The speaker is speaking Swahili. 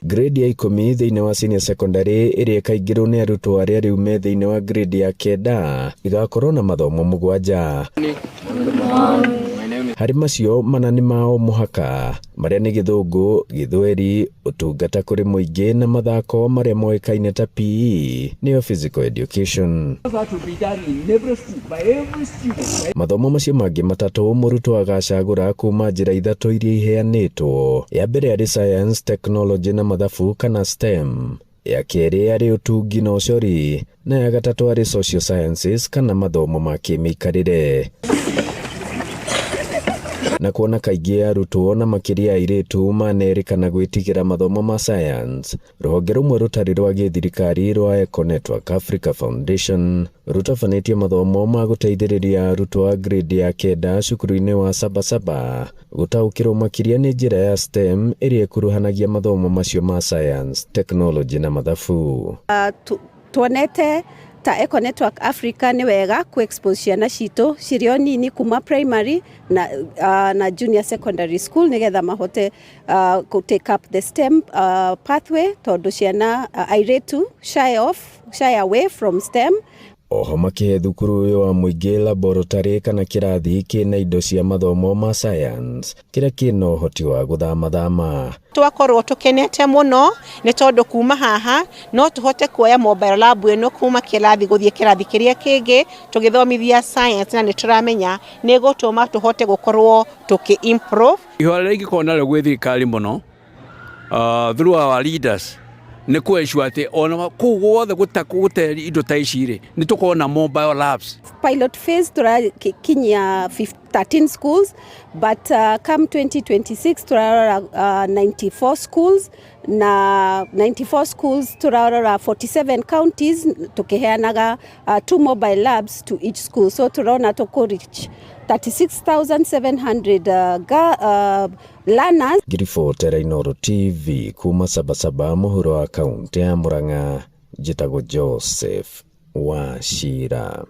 Grade ya 10 thĩinĩ wa senior secondary ĩrĩa kaingĩrwo nĩ arutwo arĩa rĩu me thĩinĩ wa grade ya 9 igakorwo na mathomo 7. Harĩ macio mana nĩ mao mũhaka marĩa nĩ Gĩthũngũ, Gĩthweri, ũtungata kũrĩ mũingĩ na mathako marĩa moĩkaine ta PE nĩyo physical education. Mathomo macio mangĩ matatũ mũrutwo agacagũra kuma njĩra ithatũ iria iheanĩtwo. Ya mbere arĩ science, technology na mathabu kana STEM. Ya kerĩ arĩ ũtungi na ũcori na ya gatatũ arĩ social sciences kana mathomo ma kĩmĩikarĩre. Na kuona kaingĩ arutwo na makĩria airĩtu manerĩkana gwĩtigĩra mathomo ma science, rũhonge rũmwe rũtarĩ rwa gĩthirikari rwa Eco Network Africa Foundation rũtabanĩtie mathomo ma gũteithĩrĩria arutwo a grade ya 9 cukuru-inĩ wa Sabasaba gũtaũkĩrwo makĩria nĩ njĩra ya STEM ĩrĩa ĩkuruhanagia mathomo macio ma science, technology na mathabu. Tuonete ta Eco Network Africa nĩ wega ku-expose ciana citũ cirĩ o nini kuma primary na junior secondary school nĩgetha mahote take up the STEM pathway, tondũ ciana airĩtu shy away from STEM. Oho makĩhe thukuru ũyũ wa mũingĩ laboratory kana kĩrathi kĩna indo cia mathomo ma science kĩrĩa kĩna ũhoti wa gũthama. Twakorwo tũkenete mũno nĩ tondũ kuma haha no tũhote kuoya mobile lab ĩno kuma kĩrathi gũthiĩ kĩrathi kĩrĩa kĩngĩ tũgĩthomithia science, na nĩ tũramenya nĩ gũtũma tũhote gũkorwo tũkĩ-improve. Ihoya rĩrĩa ingĩkorwo narĩo gwĩ thirikari mũno through our leaders nĩ kuensure atĩ ona kũu guothe gũte indo ta ici rĩ nĩ tũkorwo na mobile labs. Pilot phase tũrakinyia 13 schools, but come 2026 turarora 94 schools, na 94 schools turarora 47 counties tukiheanaga 2 mobile labs to each school, so turona reach 36,700 learners. Ngiribotera Inooro TV kuma Sabasaba mũhuro wa kaunti ya Murang'a, njĩtagwo Joseph Wachira.